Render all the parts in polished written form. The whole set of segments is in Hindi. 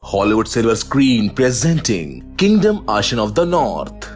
Hollywood silver screen presenting kingdom Asian of the north.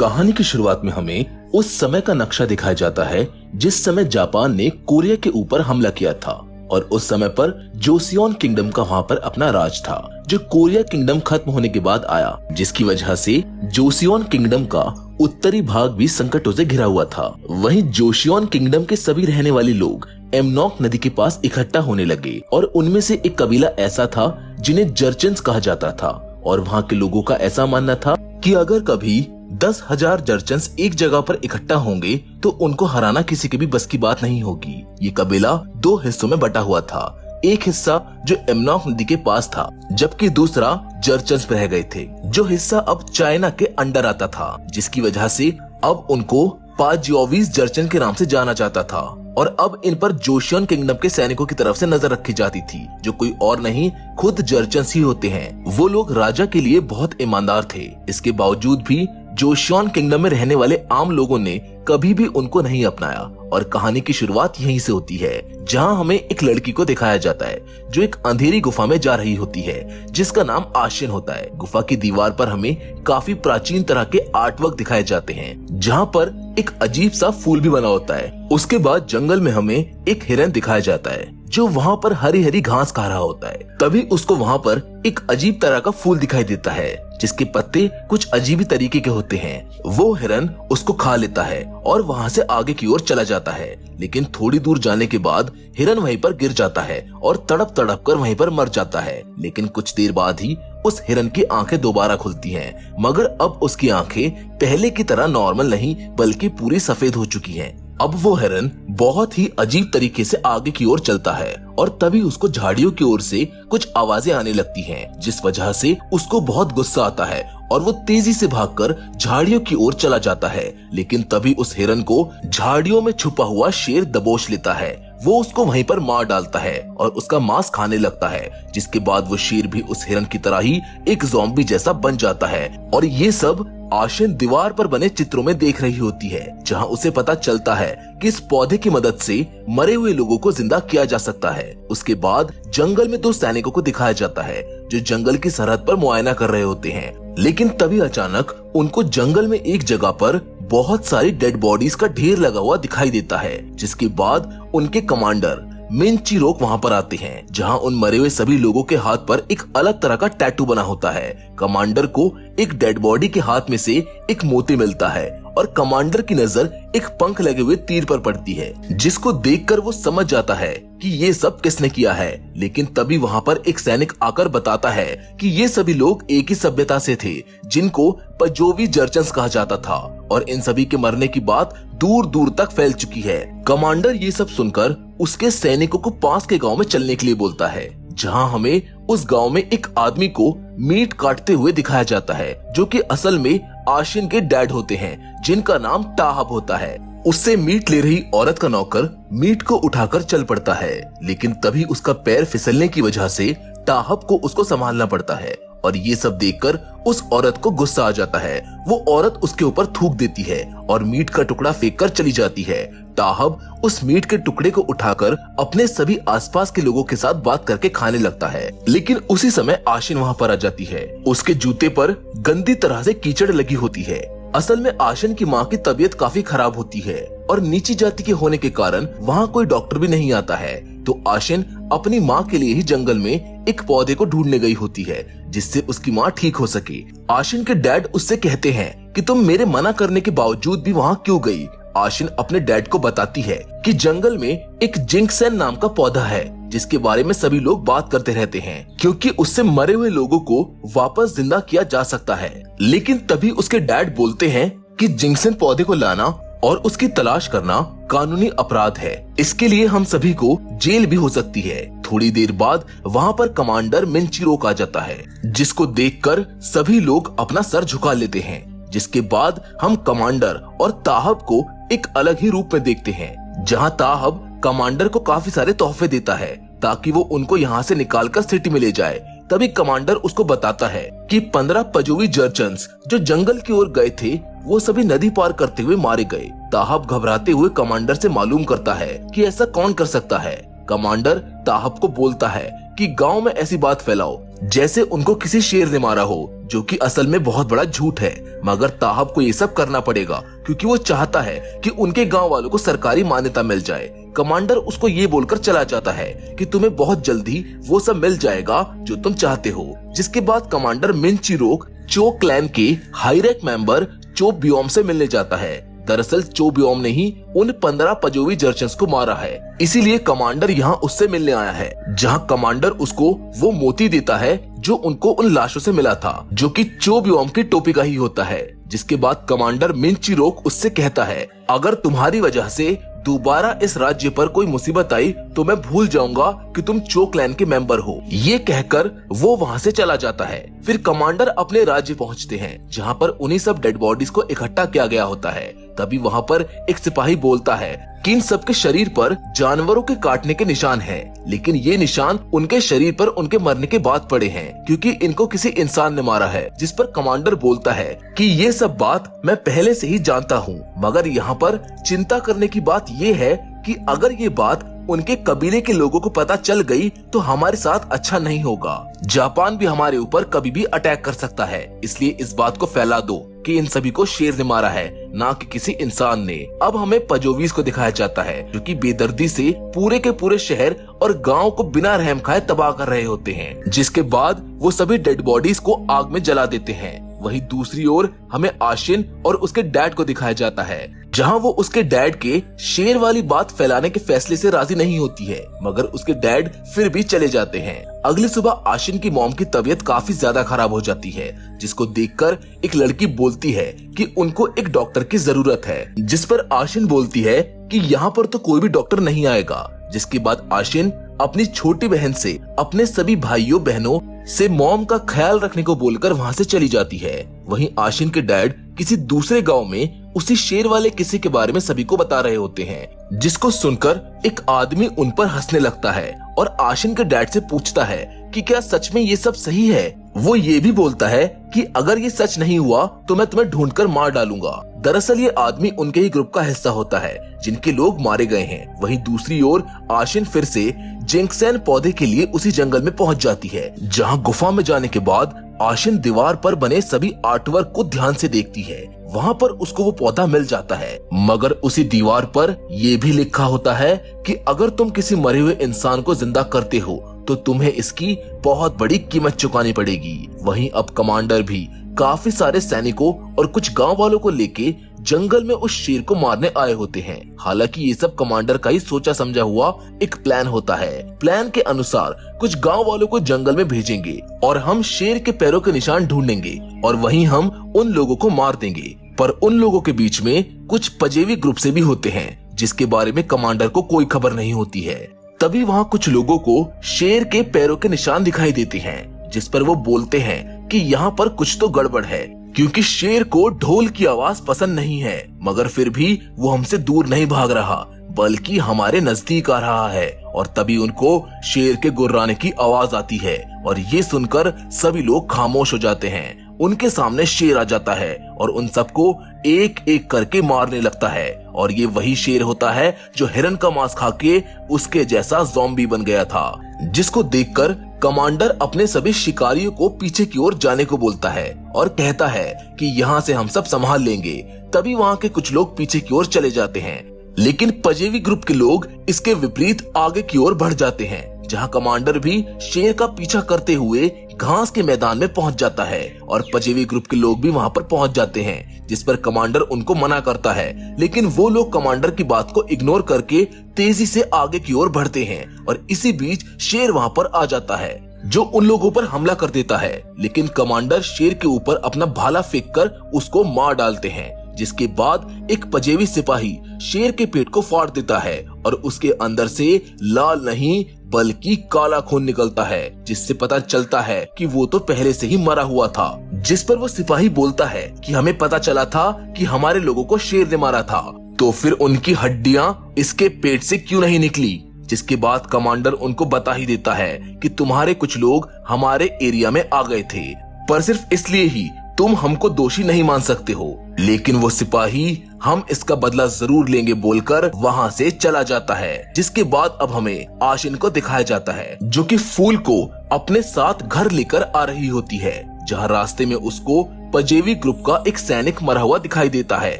कहानी की शुरुआत में हमें उस समय का नक्शा दिखाया जाता है जिस समय जापान ने कोरिया के ऊपर हमला किया था और उस समय पर जोसियोन किंगडम का वहाँ पर अपना राज था जो कोरिया किंगडम खत्म होने के बाद आया, जिसकी वजह से जोसियोन किंगडम का उत्तरी भाग भी संकटों से घिरा हुआ था। वहीं जोसियोन किंगडम के सभी रहने वाले लोग एमनॉक नदी के पास इकट्ठा होने लगे और उनमें से एक कबीला ऐसा था जिन्हें जर्चन्स कहा जाता था और वहाँ के लोगों का ऐसा मानना था कि अगर कभी 10,000 जर्चन्स एक जगह पर इकट्ठा होंगे तो उनको हराना किसी के भी बस की बात नहीं होगी। ये कबीला दो हिस्सों में बटा हुआ था, एक हिस्सा जो एमनॉक नदी के पास था जबकि दूसरा जर्चन्स रह गए थे, जो हिस्सा अब चाइना के अंडर आता था, जिसकी वजह से अब उनको पाजियोवीज जर्चन के नाम से जाना जाता था और अब इन पर जोशियन किंगडम के सैनिकों की तरफ से नजर रखी जाती थी जो कोई और नहीं खुद जर्चन्स ही होते हैं। वो लोग राजा के लिए बहुत ईमानदार थे, इसके बावजूद भी जोशियन किंगडम में रहने वाले आम लोगों ने कभी भी उनको नहीं अपनाया। और कहानी की शुरुआत यहीं से होती है जहां हमें एक लड़की को दिखाया जाता है जो एक अंधेरी गुफा में जा रही होती है जिसका नाम आशियन होता है। गुफा की दीवार पर हमें काफी प्राचीन तरह के आर्टवर्क दिखाए जाते हैं जहां पर एक अजीब सा फूल भी बना होता है। उसके बाद जंगल में हमें एक हिरन दिखाया जाता है जो वहाँ पर हरी हरी घास खा रहा होता है। तभी उसको वहाँ पर एक अजीब तरह का फूल दिखाई देता है जिसके पत्ते कुछ अजीब तरीके के होते हैं। वो हिरन उसको खा लेता है और वहाँ से आगे की ओर चला जाता है, लेकिन थोड़ी दूर जाने के बाद हिरन वहीं पर गिर जाता है और तड़प तड़प कर वहीं पर मर जाता है। लेकिन कुछ देर बाद ही उस हिरन की आंखें दोबारा खुलती हैं, मगर अब उसकी आंखें पहले की तरह नॉर्मल नहीं बल्कि पूरी सफेद हो चुकी हैं। अब वो हिरन बहुत ही अजीब तरीके से आगे की ओर चलता है और तभी उसको झाड़ियों की ओर से कुछ आवाजें आने लगती हैं, जिस वजह से उसको बहुत गुस्सा आता है और वो तेजी से भागकर झाड़ियों की ओर चला जाता है। लेकिन तभी उस हिरन को झाड़ियों में छुपा हुआ शेर दबोच लेता है। वो उसको वहीं पर मार डालता है और उसका मांस खाने लगता है, जिसके बाद वो शेर भी उस हिरन की तरह ही एक ज़ॉम्बी जैसा बन जाता है। और ये सब आशियन दीवार पर बने चित्रों में देख रही होती है जहां उसे पता चलता है कि इस पौधे की मदद से मरे हुए लोगों को जिंदा किया जा सकता है। उसके बाद जंगल में दो सैनिकों को दिखाया जाता है जो जंगल की सरहद पर मुआयना कर रहे होते हैं, लेकिन तभी अचानक उनको जंगल में एक जगह पर बहुत सारी डेड बॉडीज का ढेर लगा हुआ दिखाई देता है, जिसके बाद उनके कमांडर मिनचिरोक वहाँ पर आते हैं जहाँ उन मरे हुए सभी लोगों के हाथ पर एक अलग तरह का टैटू बना होता है। कमांडर को एक डेड बॉडी के हाथ में से एक मोती मिलता है और कमांडर की नजर एक पंख लगे हुए तीर पर पड़ती है, जिसको देखकर वो समझ जाता है कि ये सब किसने किया है। लेकिन तभी वहाँ पर एक सैनिक आकर बताता है कि ये सभी लोग एक ही सभ्यता से थे जिनको पजोवी जर्चन्स कहा जाता था और इन सभी के मरने की बात दूर दूर तक फैल चुकी है। कमांडर ये सब सुनकर उसके सैनिकों को पास के गांव में चलने के लिए बोलता है जहां हमें उस गांव में एक आदमी को मीट काटते हुए दिखाया जाता है जो कि असल में आशियन के डैड होते हैं जिनका नाम टाहब होता है। उससे मीट ले रही औरत का नौकर मीट को उठाकर चल पड़ता है, लेकिन तभी उसका पैर फिसलने की वजह से टाहब को उसको संभालना पड़ता है और ये सब देखकर उस औरत को गुस्सा आ जाता है। वो औरत उसके ऊपर थूक देती है और मीट का टुकड़ा फेंक कर चली जाती है। टाहब उस मीट के टुकड़े को उठाकर अपने सभी आसपास के लोगों के साथ बात करके खाने लगता है, लेकिन उसी समय आशिन वहाँ पर आ जाती है। उसके जूते पर गंदी तरह से कीचड़ लगी होती है। असल में आशिन की माँ की तबीयत काफी खराब होती है और नीची जाति के होने के कारण वहाँ कोई डॉक्टर भी नहीं आता है, तो आशिन अपनी माँ के लिए ही जंगल में एक पौधे को ढूंढने गई होती है जिससे उसकी माँ ठीक हो सके। आशिन के डैड उससे कहते हैं कि तुम मेरे मना करने के बावजूद भी वहाँ क्यों गई। आशिन अपने डैड को बताती है कि जंगल में एक जिंक्सेन नाम का पौधा है जिसके बारे में सभी लोग बात करते रहते हैं क्योंकि उससे मरे हुए लोगों को वापस जिंदा किया जा सकता है। लेकिन तभी उसके डैड बोलते हैं कि जिंक्सेन पौधे को लाना और उसकी तलाश करना कानूनी अपराध है, इसके लिए हम सभी को जेल भी हो सकती है। थोड़ी देर बाद वहाँ पर कमांडर मिनचिरोक आ जाता है जिसको देखकर सभी लोग अपना सर झुका लेते हैं, जिसके बाद हम कमांडर और ताहब को एक अलग ही रूप में देखते हैं जहां ताहब कमांडर को काफी सारे तोहफे देता है ताकि वो उनको यहाँ से निकालकर सिटी में ले जाए। तभी कमांडर उसको बताता है कि 15 पजोवी जर्चन्स जो जंगल की ओर गए थे वो सभी नदी पार करते हुए मारे गए। ताहब घबराते हुए कमांडर से मालूम करता है कि ऐसा कौन कर सकता है। कमांडर ताहब को बोलता है कि गांव में ऐसी बात फैलाओ जैसे उनको किसी शेर ने मारा हो, जो कि असल में बहुत बड़ा झूठ है। मगर ताहब को ये सब करना पड़ेगा क्योंकि वो चाहता है कि उनके गांव वालों को सरकारी मान्यता मिल जाए। कमांडर उसको ये बोलकर चला जाता है कि तुम्हें बहुत जल्दी वो सब मिल जाएगा जो तुम चाहते हो। जिसके बाद कमांडर मिन चिरोक चो क्लैन के हाईरैक मेंबर चो बियोम से मिलने जाता है। दरअसल चो बियोम ने ही उन 15 पजोवी जर्चन्स को मारा है, इसीलिए कमांडर यहाँ उससे मिलने आया है। जहाँ कमांडर उसको वो मोती देता है जो उनको उन लाशों से मिला था, जो कि चो बियोम की टोपी का ही होता है। जिसके बाद कमांडर मिन चिरोक उससे कहता है, अगर तुम्हारी वजह से दोबारा इस राज्य पर कोई मुसीबत आई तो मैं भूल जाऊंगा कि तुम चो क्लैन के मेंबर हो। ये कहकर वो वहाँ से चला जाता है। फिर कमांडर अपने राज्य पहुँचते हैं, जहाँ पर उन्हीं सब डेड बॉडीज को इकट्ठा किया गया होता है। तभी वहाँ पर एक सिपाही बोलता है कि इन सबके शरीर पर जानवरों के काटने के निशान हैं, लेकिन ये निशान उनके शरीर पर उनके मरने के बाद पड़े हैं, क्योंकि इनको किसी इंसान ने मारा है। जिस पर कमांडर बोलता है कि ये सब बात मैं पहले से ही जानता हूँ, मगर यहाँ पर चिंता करने की बात ये है कि अगर ये बात उनके कबीले के लोगों को पता चल गई तो हमारे साथ अच्छा नहीं होगा। जापान भी हमारे ऊपर कभी भी अटैक कर सकता है, इसलिए इस बात को फैला दो कि इन सभी को शेर ने मारा है, ना कि किसी इंसान ने। अब हमें पजोवीज को दिखाया जाता है जो कि बेदर्दी से पूरे के पूरे शहर और गांव को बिना रहम खाए तबाह कर रहे होते हैं। जिसके बाद वो सभी डेड बॉडीज को आग में जला देते हैं। वहीं दूसरी ओर हमें आशिन और उसके डैड को दिखाया जाता है, जहां वो उसके डैड के शेर वाली बात फैलाने के फैसले से राजी नहीं होती है, मगर उसके डैड फिर भी चले जाते हैं। अगली सुबह आशिन की मॉम की तबीयत काफी ज्यादा खराब हो जाती है, जिसको देखकर एक लड़की बोलती है कि उनको एक डॉक्टर की जरूरत है। जिस पर आशिन बोलती है कि यहाँ पर तो कोई भी डॉक्टर नहीं आएगा। जिसके बाद आशिन अपनी छोटी बहन से अपने सभी भाइयों बहनों से मॉम का ख्याल रखने को बोलकर वहाँ से चली जाती है। वहीं आशिन के डैड किसी दूसरे गांव में उसी शेर वाले किसी के बारे में सभी को बता रहे होते हैं, जिसको सुनकर एक आदमी उन पर हंसने लगता है और आशिन के डैड से पूछता है कि क्या सच में ये सब सही है। वो ये भी बोलता है कि अगर ये सच नहीं हुआ तो मैं तुम्हें ढूंढकर मार डालूंगा। दरअसल ये आदमी उनके ही ग्रुप का हिस्सा होता है जिनके लोग मारे गए हैं। वहीं दूसरी ओर आशिन फिर से जिंक्सैन पौधे के लिए उसी जंगल में पहुंच जाती है, जहां गुफा में जाने के बाद आशिन दीवार पर बने सभी आर्टवर्क को ध्यान से देखती है। वहाँ पर उसको वो पौधा मिल जाता है, मगर उसी दीवार पर ये भी लिखा होता है कि अगर तुम किसी मरे हुए इंसान को जिंदा करते हो तो तुम्हें इसकी बहुत बड़ी कीमत चुकानी पड़ेगी। वहीं अब कमांडर भी काफी सारे सैनिकों और कुछ गांव वालों को लेके जंगल में उस शेर को मारने आए होते हैं। हालांकि ये सब कमांडर का ही सोचा समझा हुआ एक प्लान होता है। प्लान के अनुसार कुछ गांव वालों को जंगल में भेजेंगे और हम शेर के पैरों के निशान ढूंढेंगे और वहीं हम उन लोगों को मार देंगे। पर उन लोगों के बीच में कुछ पजेवी ग्रुप से भी होते हैं, जिसके बारे में कमांडर को कोई खबर नहीं होती है। तभी वहाँ कुछ लोगों को शेर के पैरों के निशान दिखाई देते हैं, जिस पर वो बोलते हैं कि यहाँ पर कुछ तो गड़बड़ है, क्योंकि शेर को ढोल की आवाज पसंद नहीं है, मगर फिर भी वो हमसे दूर नहीं भाग रहा बल्कि हमारे नजदीक आ रहा है। और तभी उनको शेर के गुर्राने की आवाज आती है और ये सुनकर सभी लोग खामोश हो जाते हैं। उनके सामने शेर आ जाता है और उन सबको एक एक करके मारने लगता है। और ये वही शेर होता है जो हिरन का मांस खा के उसके जैसा ज़ॉम्बी बन गया था, जिसको देखकर कमांडर अपने सभी शिकारियों को पीछे की ओर जाने को बोलता है और कहता है कि यहाँ से हम सब संभाल लेंगे। तभी वहाँ के कुछ लोग पीछे की ओर चले जाते हैं, लेकिन पजेवी ग्रुप के लोग इसके विपरीत आगे की ओर बढ़ जाते हैं, जहाँ कमांडर भी शेर का पीछा करते हुए घास के मैदान में पहुंच जाता है और पजेवी ग्रुप के लोग भी वहां पर पहुंच जाते हैं। जिस पर कमांडर उनको मना करता है, लेकिन वो लोग कमांडर की बात को इग्नोर करके तेजी से आगे की ओर बढ़ते हैं और इसी बीच शेर वहां पर आ जाता है, जो उन लोगों पर हमला कर देता है। लेकिन कमांडर शेर के ऊपर अपना भाला फेंककर उसको मार डालते हैं, जिसके बाद एक पजेवी सिपाही शेर के पेट को फाड़ देता है और उसके अंदर से लाल नहीं बल्कि काला खून निकलता है, जिससे पता चलता है कि वो तो पहले से ही मरा हुआ था। जिस पर वो सिपाही बोलता है कि हमें पता चला था कि हमारे लोगों को शेर ने मारा था, तो फिर उनकी हड्डियां इसके पेट से क्यों नहीं निकली। जिसके बाद कमांडर उनको बता ही देता है कि तुम्हारे कुछ लोग हमारे एरिया में आ गए थे, पर सिर्फ इसलिए ही तुम हमको दोषी नहीं मान सकते हो। लेकिन वो सिपाही हम इसका बदला जरूर लेंगे बोलकर वहाँ से चला जाता है। जिसके बाद अब हमें आशिन को दिखाया जाता है जो कि फूल को अपने साथ घर लेकर आ रही होती है, जहाँ रास्ते में उसको पजेवी ग्रुप का एक सैनिक मरा हुआ दिखाई देता है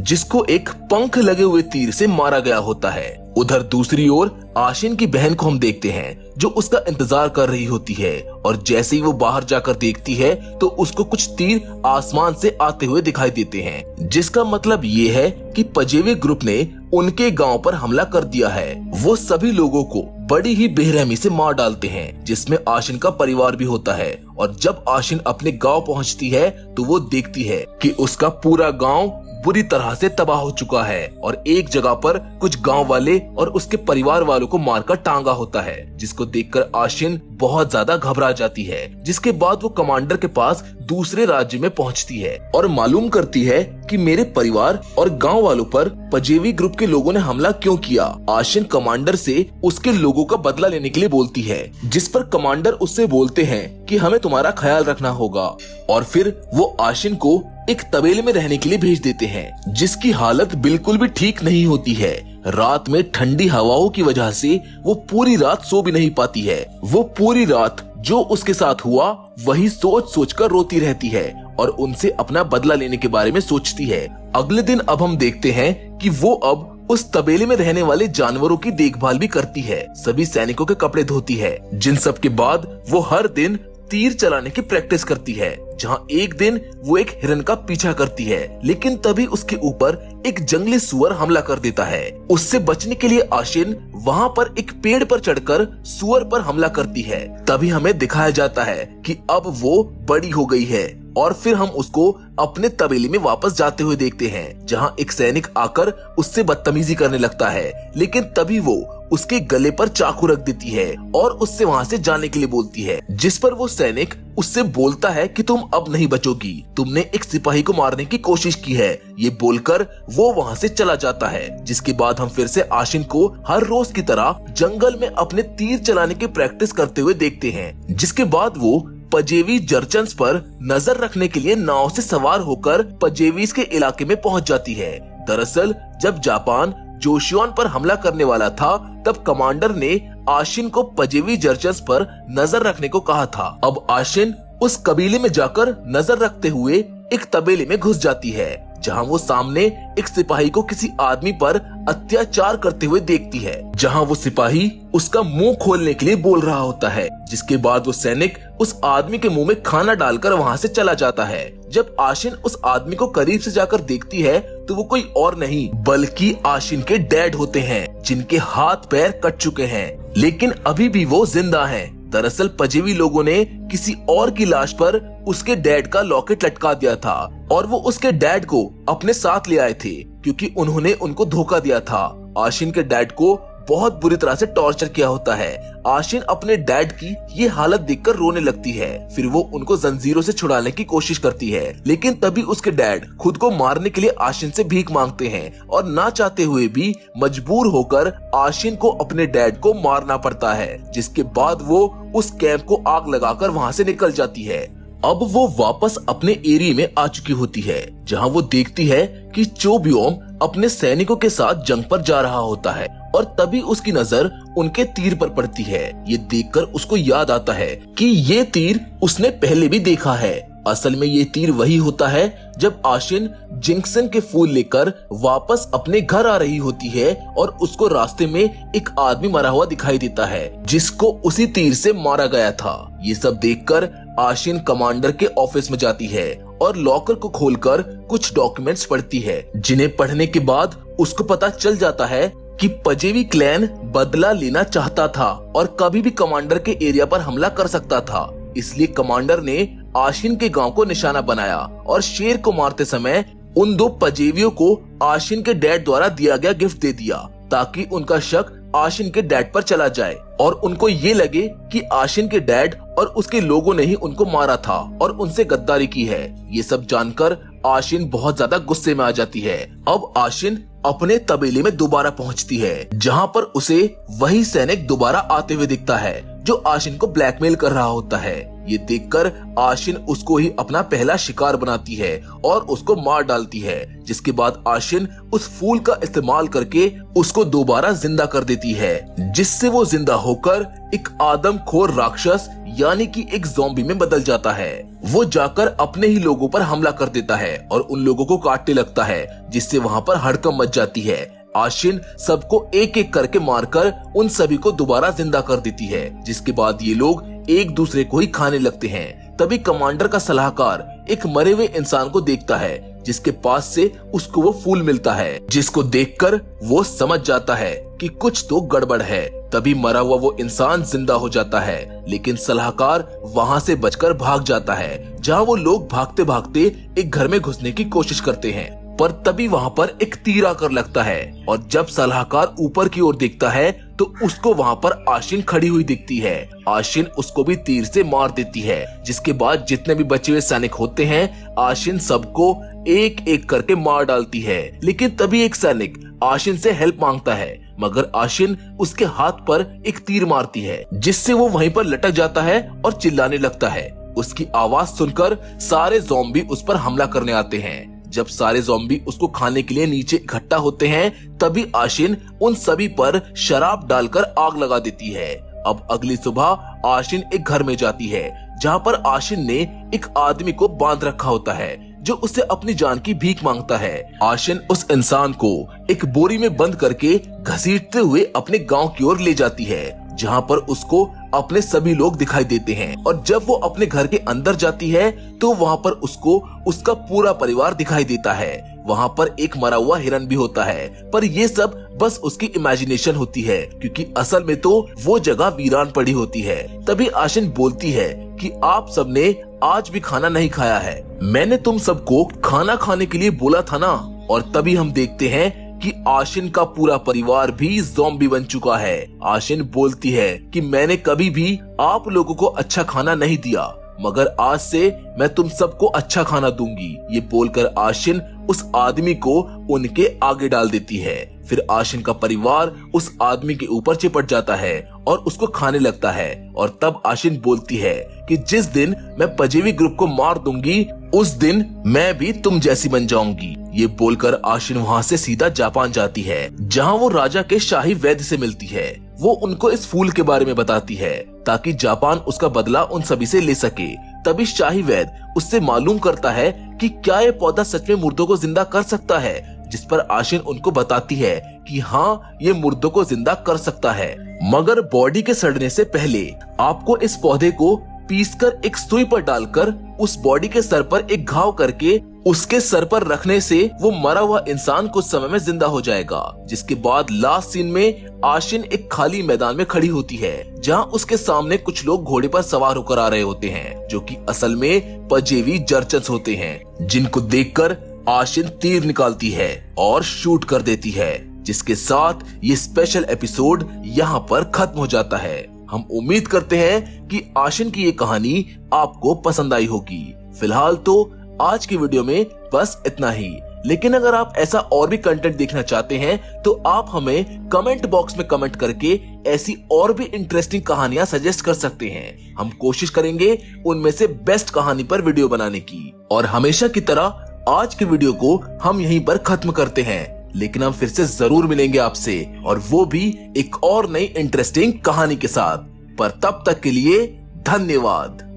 जिसको एक पंख लगे हुए तीर से मारा गया होता है। उधर दूसरी ओर आशिन की बहन को हम देखते हैं जो उसका इंतजार कर रही होती है, और जैसे ही वो बाहर जाकर देखती है तो उसको कुछ तीर आसमान से आते हुए दिखाई देते हैं, जिसका मतलब ये है कि पजेवी ग्रुप ने उनके गांव पर हमला कर दिया है। वो सभी लोगों को बड़ी ही बेरहमी से मार डालते हैं, जिसमें आशिन का परिवार भी होता है। और जब आशिन अपने गांव पहुंचती है तो वो देखती है कि उसका पूरा गांव बुरी तरह से तबाह हो चुका है, और एक जगह पर कुछ गांव वाले और उसके परिवार वालों को मारकर टांगा होता है, जिसको देखकर आशिन बहुत ज्यादा घबरा जाती है। जिसके बाद वो कमांडर के पास दूसरे राज्य में पहुंचती है और मालूम करती है कि मेरे परिवार और गांव वालों पर पजेवी ग्रुप के लोगों ने हमला क्यों किया। आशिन कमांडर से उसके लोगों का बदला लेने के लिए बोलती है, जिस पर कमांडर उससे बोलते हैं कि हमें तुम्हारा ख्याल रखना होगा, और फिर वो आशिन को एक तबेले में रहने के लिए भेज देते हैं, जिसकी हालत बिल्कुल भी ठीक नहीं होती है। रात में ठंडी हवाओं की वजह से वो पूरी रात सो भी नहीं पाती है। वो पूरी रात जो उसके साथ हुआ वही सोच सोच कर रोती रहती है और उनसे अपना बदला लेने के बारे में सोचती है। अगले दिन अब हम देखते हैं कि वो अब उस तबेले में रहने वाले जानवरों की देखभाल भी करती है, सभी सैनिकों के कपड़े धोती है, जिन सब के बाद वो हर दिन तीर चलाने की प्रैक्टिस करती है। जहां एक दिन वो एक हिरन का पीछा करती है, लेकिन तभी उसके ऊपर एक जंगली सुअर हमला कर देता है। उससे बचने के लिए आशिन वहां पर एक पेड़ पर चढ़कर सुअर पर हमला करती है। तभी हमें दिखाया जाता है कि अब वो बड़ी हो गई है, और फिर हम उसको अपने तबेले में वापस जाते हुए देखते हैं, जहां एक सैनिक आकर उससे बदतमीजी करने लगता है, लेकिन तभी वो उसके गले पर चाकू रख देती है और उससे वहां से जाने के लिए बोलती है, जिस पर वो सैनिक उससे बोलता है कि तुम अब नहीं बचोगी, तुमने एक सिपाही को मारने की कोशिश की है। ये बोलकर वो वहां से चला जाता है। जिसके बाद हम फिर से आशिन को हर रोज की तरह जंगल में अपने तीर चलाने की प्रैक्टिस करते हुए देखते हैं। जिसके बाद वो पजेवी जर्चन्स पर नजर रखने के लिए नाव से सवार होकर पजेवीज के इलाके में पहुंच जाती है। दरअसल जब जापान जोशियोन पर हमला करने वाला था, तब कमांडर ने आशिन को पजेवी जर्चन्स पर नजर रखने को कहा था। अब आशिन उस कबीले में जाकर नजर रखते हुए एक तबेले में घुस जाती है, जहां वो सामने एक सिपाही को किसी आदमी पर अत्याचार करते हुए देखती है, जहां वो सिपाही उसका मुंह खोलने के लिए बोल रहा होता है। जिसके बाद वो सैनिक उस आदमी के मुंह में खाना डालकर वहां से चला जाता है। जब आशिन उस आदमी को करीब से जाकर देखती है तो वो कोई और नहीं बल्कि आशिन के डैड होते हैं, जिनके हाथ पैर कट चुके हैं, लेकिन अभी भी वो जिंदा हैं। दरअसल पजेवी लोगों ने किसी और की लाश पर उसके डैड का लॉकेट लटका दिया था, और वो उसके डैड को अपने साथ ले आए थे क्योंकि उन्होंने उनको धोखा दिया था। आशिन के डैड को बहुत बुरी तरह से टॉर्चर किया होता है। आशिन अपने डैड की ये हालत देखकर रोने लगती है। फिर वो उनको जंजीरों से छुड़ाने की कोशिश करती है, लेकिन तभी उसके डैड खुद को मारने के लिए आशिन से भीख मांगते हैं, और ना चाहते हुए भी मजबूर होकर आशिन को अपने डैड को मारना पड़ता है। जिसके बाद वो उस कैंप को आग लगाकर वहाँ से निकल जाती है। अब वो वापस अपने एरिया में आ चुकी होती है, जहाँ वो देखती है कि चोब्योम अपने सैनिकों के साथ जंग पर जा रहा होता है, और तभी उसकी नजर उनके तीर पर पड़ती है। ये देखकर उसको याद आता है कि ये तीर उसने पहले भी देखा है। असल में ये तीर वही होता है जब आशिन जिंक्सन के फूल लेकर वापस अपने घर आ रही होती है, और उसको रास्ते में एक आदमी मरा हुआ दिखाई देता है, जिसको उसी तीर से मारा गया था। ये सब देखकर आशिन कमांडर के ऑफिस में जाती है और लॉकर को खोलकर कुछ डॉक्यूमेंट्स पढ़ती है, जिन्हें पढ़ने के बाद उसको पता चल जाता है कि पजेवी क्लैन बदला लेना चाहता था और कभी भी कमांडर के एरिया पर हमला कर सकता था। इसलिए कमांडर ने आशिन के गांव को निशाना बनाया और शेर को मारते समय उन दो पजेवियों को आशिन के डैड द्वारा दिया गया गिफ्ट दे दिया, ताकि उनका शक आशिन के डैड पर चला जाए और उनको ये लगे कि आशिन के डैड और उसके लोगों ने ही उनको मारा था और उनसे गद्दारी की है। ये सब जानकर आशिन बहुत ज्यादा गुस्से में आ जाती है। अब आशिन अपने तबेले में दोबारा पहुंचती है, जहां पर उसे वही सैनिक दोबारा आते हुए दिखता है जो आशिन को ब्लैकमेल कर रहा होता है। ये देखकर आशिन उसको ही अपना पहला शिकार बनाती है और उसको मार डालती है, जिसके बाद आशिन उस फूल का इस्तेमाल करके उसको दोबारा जिंदा कर देती है, जिससे वो जिंदा होकर एक आदमखोर राक्षस यानी कि एक ज़ॉम्बी में बदल जाता है। वो जाकर अपने ही लोगों पर हमला कर देता है और उन लोगों को काटने लगता है, जिससे वहाँ पर हड़कंप मच जाती है। आशिन सबको एक एक करके मारकर उन सभी को दोबारा जिंदा कर देती है, जिसके बाद ये लोग एक दूसरे को ही खाने लगते हैं। तभी कमांडर का सलाहकार एक मरे हुए इंसान को देखता है, जिसके पास से उसको वो फूल मिलता है, जिसको देखकर वो समझ जाता है कि कुछ तो गड़बड़ है। तभी मरा हुआ वो इंसान जिंदा हो जाता है, लेकिन सलाहकार वहाँ से बचकर भाग जाता है, जहाँ वो लोग भागते भागते एक घर में घुसने की कोशिश करते हैं। पर तभी वहाँ पर एक तीर आकर लगता है और जब सलाहकार ऊपर की ओर देखता है तो उसको वहाँ पर आशिन खड़ी हुई दिखती है। आशिन उसको भी तीर से मार देती है, जिसके बाद जितने भी बचे हुए सैनिक होते हैं आशिन सबको एक एक करके मार डालती है। लेकिन तभी एक सैनिक आशिन से हेल्प मांगता है, मगर आशिन उसके हाथ पर एक तीर मारती है, जिससे वो वहीं पर लटक जाता है और चिल्लाने लगता है। उसकी आवाज सुनकर सारे ज़ॉम्बी उस पर हमला करने आते हैं। जब सारे ज़ॉम्बी उसको खाने के लिए नीचे इकट्ठा होते हैं, तभी आशिन उन सभी पर शराब डालकर आग लगा देती है। अब अगली सुबह आशिन एक घर में जाती है, जहाँ पर आशिन ने एक आदमी को बांध रखा होता है, जो उससे अपनी जान की भीख मांगता है। आशिन उस इंसान को एक बोरी में बंद करके घसीटते हुए अपने गांव की ओर ले जाती है, जहाँ पर उसको अपने सभी लोग दिखाई देते हैं। और जब वो अपने घर के अंदर जाती है तो वहाँ पर उसको उसका पूरा परिवार दिखाई देता है। वहाँ पर एक मरा हुआ हिरन भी होता है, पर ये सब बस उसकी इमेजिनेशन होती है, क्योंकि असल में तो वो जगह वीरान पड़ी होती है। तभी आशिन बोलती है कि आप सबने आज भी खाना नहीं खाया है, मैंने तुम सबको खाना खाने के लिए बोला था ना। और तभी हम देखते हैं कि आशिन का पूरा परिवार भी ज़ॉम्बी बन चुका है। आशिन बोलती है कि मैंने कभी भी आप लोगों को अच्छा खाना नहीं दिया, मगर आज से मैं तुम सबको अच्छा खाना दूंगी। ये बोलकर आशिन उस आदमी को उनके आगे डाल देती है। फिर आशिन का परिवार उस आदमी के ऊपर चिपट जाता है और उसको खाने लगता है। और तब आशिन बोलती है कि जिस दिन मैं पजेवी ग्रुप को मार दूंगी, उस दिन मैं भी तुम जैसी बन जाऊंगी। ये बोलकर आशिन वहाँ से सीधा जापान जाती है, जहाँ वो राजा के शाही वैद्य से मिलती है। वो उनको इस फूल के बारे में बताती है ताकि जापान उसका बदला उन सभी से ले सके। तभी शाही वैद्य उससे मालूम करता है कि क्या ये पौधा सच में मुर्दों को जिंदा कर सकता है, जिस पर आशिन उनको बताती है कि हाँ, ये मुर्दों को जिंदा कर सकता है, मगर बॉडी के सड़ने से पहले आपको इस पौधे को पीसकर एक सुई पर डालकर उस बॉडी के सर पर एक घाव करके उसके सर पर रखने से वो मरा हुआ इंसान कुछ समय में जिंदा हो जाएगा। जिसके बाद लास्ट सीन में आशिन एक खाली मैदान में खड़ी होती है, जहाँ उसके सामने कुछ लोग घोड़े पर सवार होकर आ रहे होते हैं, जो कि असल में पजेवी जर्चन्स होते हैं, जिनको देखकर आशिन तीर निकालती है और शूट कर देती है। जिसके साथ ये स्पेशल एपिसोड यहाँ पर खत्म हो जाता है। हम उम्मीद करते हैं कि आशिन की ये कहानी आपको पसंद आई होगी। फिलहाल तो आज की वीडियो में बस इतना ही, लेकिन अगर आप ऐसा और भी कंटेंट देखना चाहते हैं तो आप हमें कमेंट बॉक्स में कमेंट करके ऐसी और भी इंटरेस्टिंग कहानियां सजेस्ट कर सकते हैं। हम कोशिश करेंगे उनमें से बेस्ट कहानी पर वीडियो बनाने की। और हमेशा की तरह आज की वीडियो को हम यहीं पर खत्म करते हैं, लेकिन हम फिर से जरूर मिलेंगे आपसे, और वो भी एक और नई इंटरेस्टिंग कहानी के साथ। पर तब तक के लिए धन्यवाद।